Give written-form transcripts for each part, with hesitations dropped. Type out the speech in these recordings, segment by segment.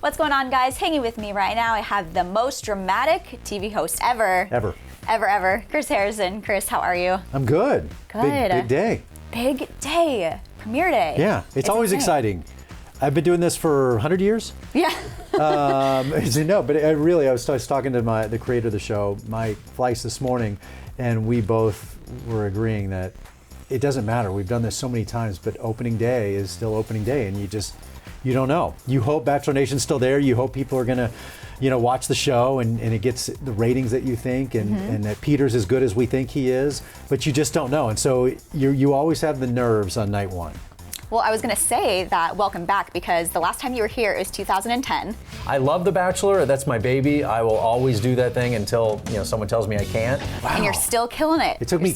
What's going on, guys? Hanging with me right now, I have the most dramatic TV host ever. Ever. Chris Harrison. Chris, how are you? I'm good. Good. Big day. Big day. Premiere day. Yeah, it's always exciting. I've been doing this for 100 years. Yeah. No, but I was talking to the creator of the show, Mike Fleiss, this morning, and we both were agreeing that it doesn't matter. We've done this so many times, but opening day is still opening day, and you don't know. You hope Bachelor Nation's still there. You hope people are gonna, watch the show and it gets the ratings that you think, and that Peter's as good as we think he is, but you just don't know. And so you always have the nerves on night one. Well, I was going to say that welcome back, because the last time you were here is 2010. I love The Bachelor. That's my baby. I will always do that thing until someone tells me I can't. Wow. And you're still killing it. It took me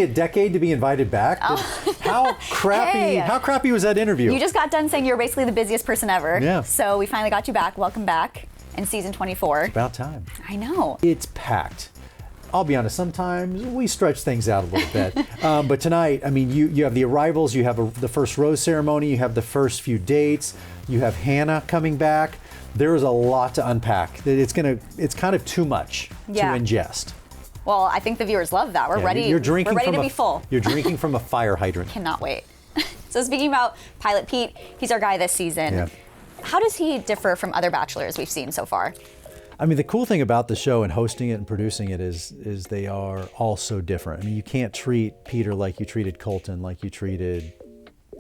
a decade to be invited back. Oh. How crappy was that interview? You just got done saying you're basically the busiest person ever. Yeah. So we finally got you back. Welcome back in season 24. It's about time. I know. It's packed. I'll be honest, sometimes we stretch things out a little bit. But tonight, I mean, you have the arrivals, you have the first rose ceremony, you have the first few dates, you have Hannah coming back. There is a lot to unpack. It's kind of too much to ingest. Well, I think the viewers love that. We're ready. You're drinking we're ready to be full. You're drinking from a fire hydrant. Cannot wait. So speaking about Pilot Pete, he's our guy this season. Yeah. How does he differ from other bachelors we've seen so far? I mean, the cool thing about the show and hosting it and producing it is they are all so different. I mean, you can't treat Peter like you treated Colton, like you treated,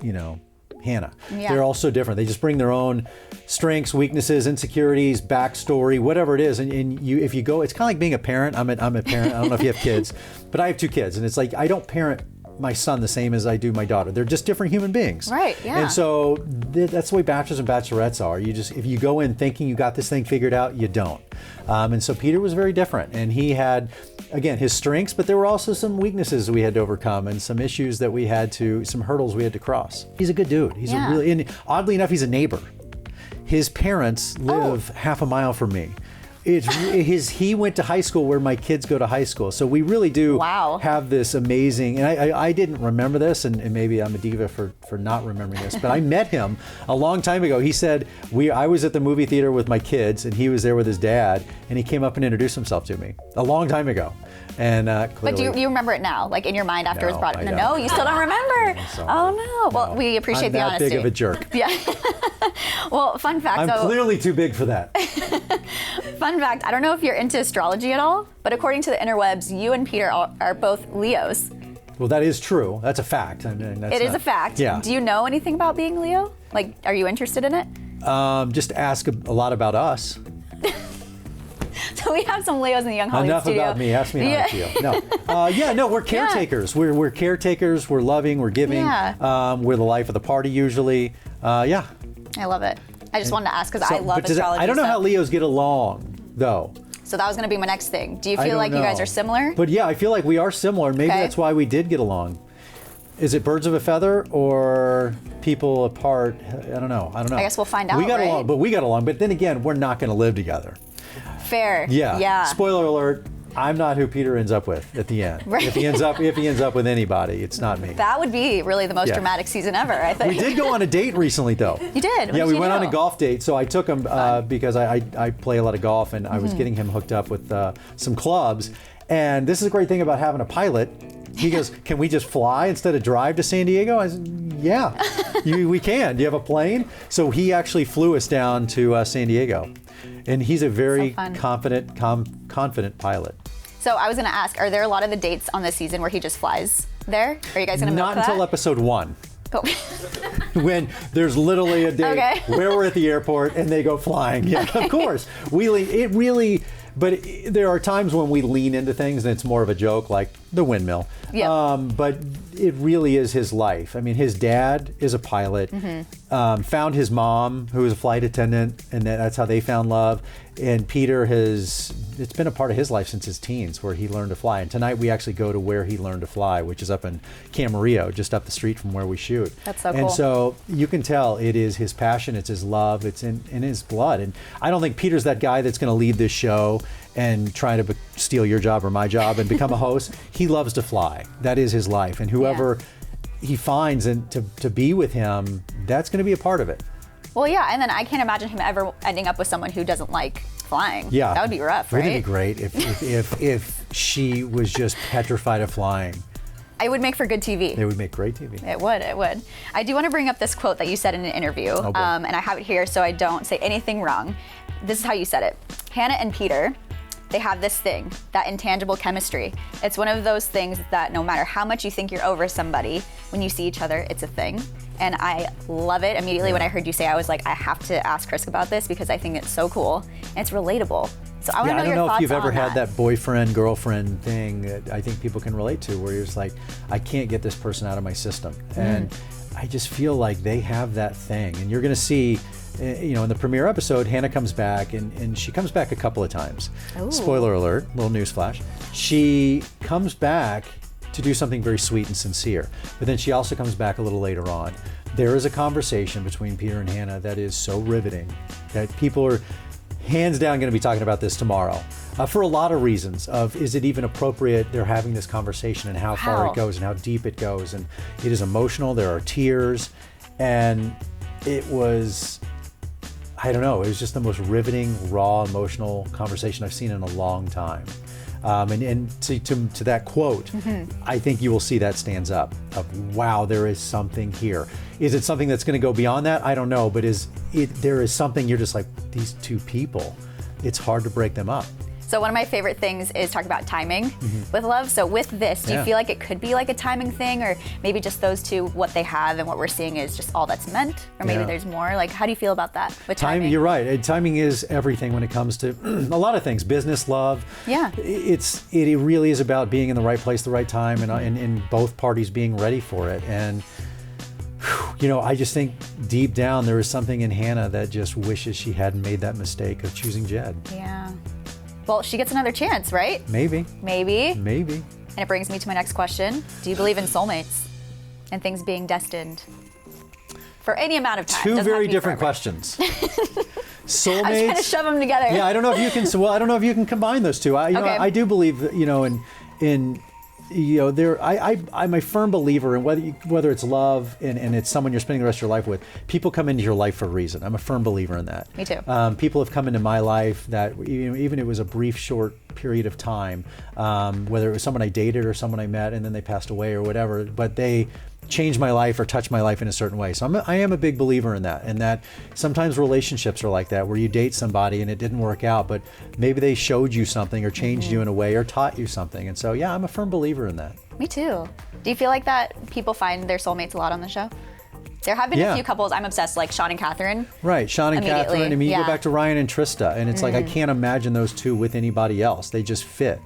Hannah. Yeah. They're all so different. They just bring their own strengths, weaknesses, insecurities, backstory, whatever it is. And if you go, it's kind of like being a parent. I'm a parent. I don't know if you have kids, but I have 2 kids, and it's like I don't parent my son the same as I do my daughter. They're just different human beings. Right, yeah. And so that's the way Bachelors and Bachelorettes are. If you go in thinking you got this thing figured out, you don't. And so Peter was very different, and he had, again, his strengths, but there were also some weaknesses we had to overcome and some issues that some hurdles we had to cross. He's a good dude. And oddly enough, he's a neighbor. His parents live half a mile from me. He went to high school where my kids go to high school. So we really do have this amazing, and I didn't remember this, and maybe I'm a diva for not remembering this, but I met him a long time ago. He said, I was at the movie theater with my kids, and he was there with his dad, and he came up and introduced himself to me a long time ago. And clearly, but do you remember it now, like in your mind after it was brought up? No, you still don't remember. Oh no. Well, we appreciate the honesty. I'm that big of a jerk. Yeah. Well, fun fact. I'm clearly too big for that. Fun fact, I don't know if you're into astrology at all, but according to the interwebs, you and Peter are both Leos. Well, that is true. That's a fact. It is a fact. Yeah. Do you know anything about being Leo? Like, are you interested in it? Just ask a lot about us. So we have some Leos in the Young Hollywood studio. Enough about me. Ask me how I feel. No. We're caretakers. Yeah. We're caretakers. We're loving. We're giving. Yeah. We're the life of the party usually. Yeah. I love it. I just wanted to ask because I love astrology. I don't know how Leos get along, though. So that was going to be my next thing. Do you feel like you guys are similar? But yeah, I feel like we are similar. Maybe that's why we did get along. Is it birds of a feather or people apart? I don't know. I guess we'll find out. We got along. But then again, we're not going to live together. Fair. Yeah. Spoiler alert. I'm not who Peter ends up with at the end. Right. If he ends up with anybody, it's not me. That would be really the most dramatic season ever, I think. We did go on a date recently, though. You did? What yeah, did we went on a golf date. So I took him because I play a lot of golf, and I was getting him hooked up with some clubs. And this is a great thing about having a pilot. He goes, can we just fly instead of drive to San Diego? I said, yeah, we can. Do you have a plane? So he actually flew us down to San Diego. And he's a very confident pilot. So I was going to ask, are there a lot of the dates on this season where he just flies there? Are you guys going to milk that? Not until episode 1. When there's literally a day where we're at the airport and they go flying. Yeah, of course. But there are times when we lean into things and it's more of a joke, like the windmill. Yeah. But it really is his life. I mean, his dad is a pilot, found his mom, who was a flight attendant, and that's how they found love. And Peter it's been a part of his life since his teens, where he learned to fly. And tonight we actually go to where he learned to fly, which is up in Camarillo, just up the street from where we shoot. That's so cool. And so you can tell it is his passion, it's his love, it's in his blood. And I don't think Peter's that guy that's going to lead this show and try to steal your job or my job and become a host. He loves to fly. That is his life. And whoever he finds and to be with him, that's going to be a part of it. Well, yeah, and then I can't imagine him ever ending up with someone who doesn't like flying. Yeah. That would be rough, right? Wouldn't it be great if she was just petrified of flying? It would make for good TV. It would make great TV. It would. I do want to bring up this quote that you said in an interview, and I have it here so I don't say anything wrong. This is how you said it. Hannah and Peter, they have this thing, that intangible chemistry. It's one of those things that no matter how much you think you're over somebody, when you see each other, it's a thing. And I love it. Immediately when I heard you say, I was like, I have to ask Chris about this because I think it's so cool and it's relatable. So I want to know your thoughts on that. I don't know if you've ever had that boyfriend, girlfriend thing that I think people can relate to, where you're just like, I can't get this person out of my system. And I just feel like they have that thing. And you're going to see, in the premiere episode, Hannah comes back, and she comes back a couple of times. Ooh. Spoiler alert, little news flash. She comes back to do something very sweet and sincere, but then she also comes back a little later on. There is a conversation between Peter and Hannah that is so riveting that people are hands down going to be talking about this tomorrow for a lot of reasons of, is it even appropriate they're having this conversation and how far it goes and how deep it goes, and it is emotional, there are tears, and it was, I don't know, it was just the most riveting, raw, emotional conversation I've seen in a long time. And to that quote, I think you will see that stands up of, wow, there is something here. Is it something that's going to go beyond that? I don't know, but there is something you're just like, these two people, it's hard to break them up. So one of my favorite things is talking about timing with love. So with this, do you feel like it could be like a timing thing, or maybe just those two, what they have and what we're seeing is just all that's meant, or maybe there's more? Like, how do you feel about that with timing? You're right. Timing is everything when it comes to a lot of things, business, love. Yeah. It really is about being in the right place, the right time, and both parties being ready for it. And I just think deep down there is something in Hannah that just wishes she hadn't made that mistake of choosing Jed. Yeah. Well, she gets another chance, right? Maybe. And it brings me to my next question. Do you believe in soulmates and things being destined for any amount of time? Two very different questions. Soulmates. I was trying to shove them together. Yeah, I don't know if you can. Well, I don't know if you can combine those two. I do believe that, I'm a firm believer in whether it's love and it's someone you're spending the rest of your life with. People come into your life for a reason. I'm a firm believer in that. Me too. People have come into my life that even it was a brief, short period of time, whether it was someone I dated or someone I met and then they passed away or whatever, but they changed my life or touched my life in a certain way. So I am a big believer in that, and that sometimes relationships are like that, where you date somebody and it didn't work out, but maybe they showed you something or changed you in a way or taught you something. And so, yeah, I'm a firm believer in that. Me too. Do you feel like that people find their soulmates a lot on the show? There have been a few couples I'm obsessed, like Sean and Catherine. Right, Sean and Catherine. I mean, you go back to Ryan and Trista, and it's like, I can't imagine those two with anybody else. They just fit.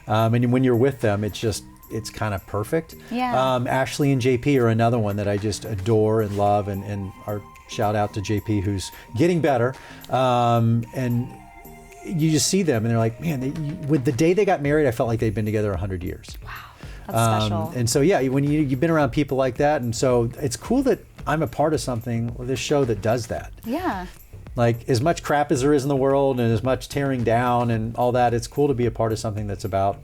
And when you're with them, it's kind of perfect. Yeah. Ashley and JP are another one that I just adore and love, and our shout out to JP, who's getting better. And you just see them and they're like, man, with the day they got married, I felt like they'd been together 100 years. Wow, that's special. And so, yeah, when you've been around people like that, and so it's cool that I'm a part of something, this show that does that. Yeah. Like, as much crap as there is in the world and as much tearing down and all that, it's cool to be a part of something that's about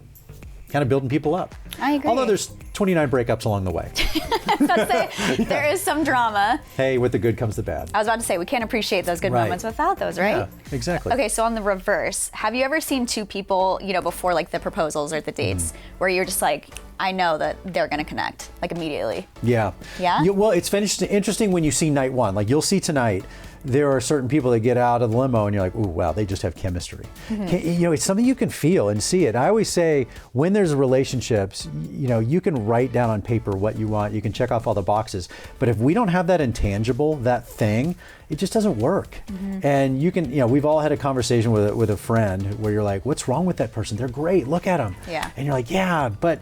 kind of building people up. I agree. Although there's 29 breakups along the way. I was about to say, there is some drama. Hey, with the good comes the bad. I was about to say, we can't appreciate those good moments without those, right? Yeah, exactly. Okay, so on the reverse, have you ever seen two people, before like the proposals or the dates, where you're just like, I know that they're going to connect, like immediately? Yeah. Yeah? Well, it's interesting when you see night one. Like, you'll see tonight, there are certain people that get out of the limo and you're like, ooh, wow, they just have chemistry. It's something you can feel and see it. I always say, when there's relationships, you can write down on paper what you want. You can check off all the boxes. But if we don't have that intangible, that thing, it just doesn't work. And you can, we've all had a conversation with a friend where you're like, what's wrong with that person? They're great. Look at them. Yeah. And you're like, yeah, but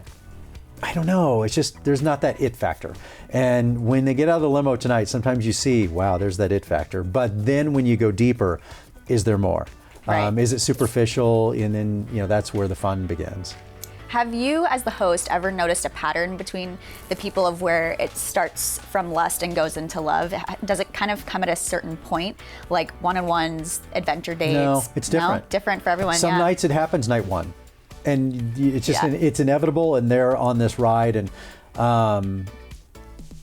I don't know. It's just, there's not that it factor. And when they get out of the limo tonight, sometimes you see, wow, there's that it factor. But then when you go deeper, is there more? Right. Is it superficial? And then, that's where the fun begins. Have you, as the host, ever noticed a pattern between the people of where it starts from lust and goes into love? Does it kind of come at a certain point, like one-on-ones, adventure dates? No, it's different. No? Different for everyone, Some nights it happens night one. And it's just, it's inevitable, and they're on this ride. And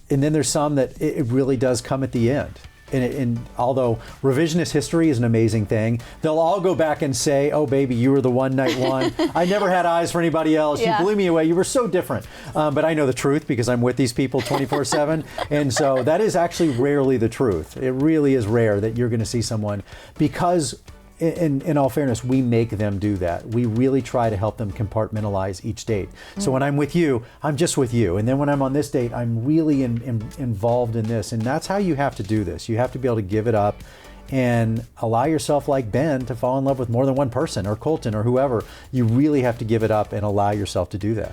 then there's some that it really does come at the end. and although revisionist history is an amazing thing, they'll all go back and say, oh baby, you were the one night one. I never had eyes for anybody else. Yeah. You blew me away. You were so different. But I know the truth because I'm with these people 24/7. And so that is actually rarely the truth. It really is rare that you're going to see someone, because in all fairness, we make them do that. We really try to help them compartmentalize each date. So when I'm with you, I'm just with you. And then when I'm on this date, I'm really involved in this. And that's how you have to do this. You have to be able to give it up and allow yourself, like Ben, to fall in love with more than one person, or Colton, or whoever. You really have to give it up and allow yourself to do that.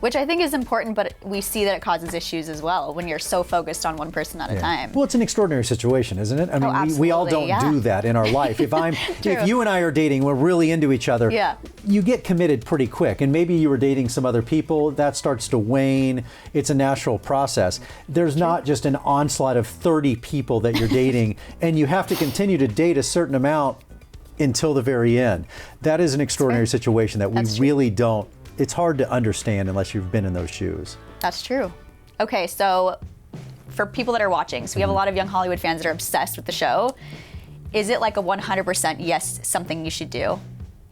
Which I think is important, but we see that it causes issues as well when you're so focused on one person at a time. Well, it's an extraordinary situation, isn't it? I mean, we all don't absolutely, do that in our life. If you and I are dating, we're really into each other, you get committed pretty quick. And maybe you were dating some other people, that starts to wane. It's a natural process. There's not just an onslaught of 30 people that you're dating, and you have to continue to date a certain amount until the very end. That is an extraordinary situation that we really don't. It's hard to understand unless you've been in those shoes. That's true. Okay, so for people that are watching, so we have a lot of young Hollywood fans that are obsessed with the show. Is it like a 100% yes, something you should do?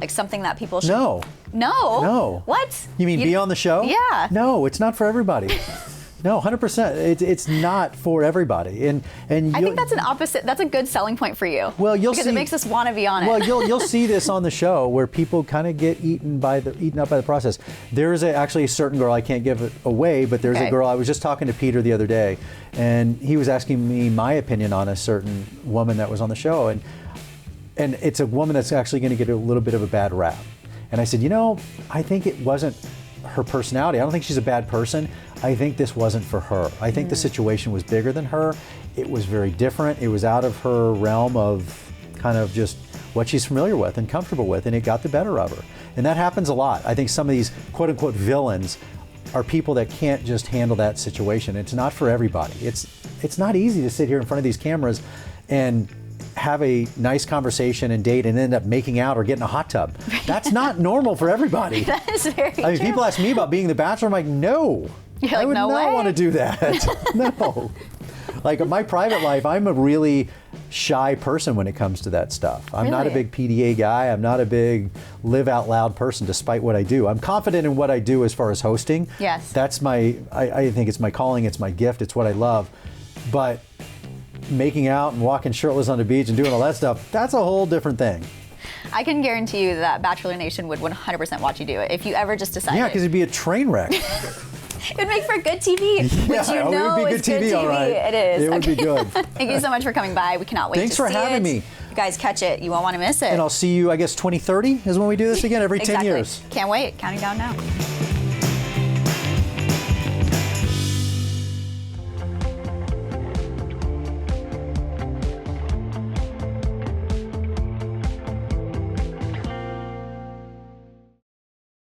Like something that people should... No. No? No. What? You mean be on the show? Yeah. No, it's not for everybody. No, 100%. It's not for everybody, and I think that's an opposite. That's a good selling point for you. Well, you'll because see, it makes us want to be on it. Well, you'll see this on the show where people kind of get eaten up by the process. There's actually a certain girl, I can't give it away, but there's a girl. I was just talking to Peter the other day, and he was asking me my opinion on a certain woman that was on the show, and it's a woman that's actually going to get a little bit of a bad rap. And I said, I think it wasn't her personality. I don't think she's a bad person. I think this wasn't for her. I think the situation was bigger than her. It was very different. It was out of her realm of kind of just what she's familiar with and comfortable with, and it got the better of her. And that happens a lot. I think some of these quote unquote villains are people that can't just handle that situation. It's not for everybody. It's not easy to sit here in front of these cameras and have a nice conversation and date and end up making out or getting a hot tub. That's not normal for everybody. That is very true. I mean, people ask me about being the Bachelor. I'm like, no. You're like, I would no not way. want to do that. No. Like in my private life, I'm a really shy person when it comes to that stuff. I'm not a big PDA guy. I'm not a big live out loud person, despite what I do. I'm confident in what I do as far as hosting. Yes. That's I think it's my calling, it's my gift, it's what I love. But making out and walking shirtless on the beach and doing all that stuff, that's a whole different thing. I can guarantee you that Bachelor Nation would 100% watch you do it if you ever just decided. Yeah, because it'd be a train wreck. It would make for good TV, which it would be is good TV, all right. It is. It would be good. Thank you so much for coming by. We cannot wait Thanks to for see having it. me. You guys catch it. You won't want to miss it. And I'll see you, I guess, 2030 is when we do this again, every 10 years. Can't wait. Counting down now.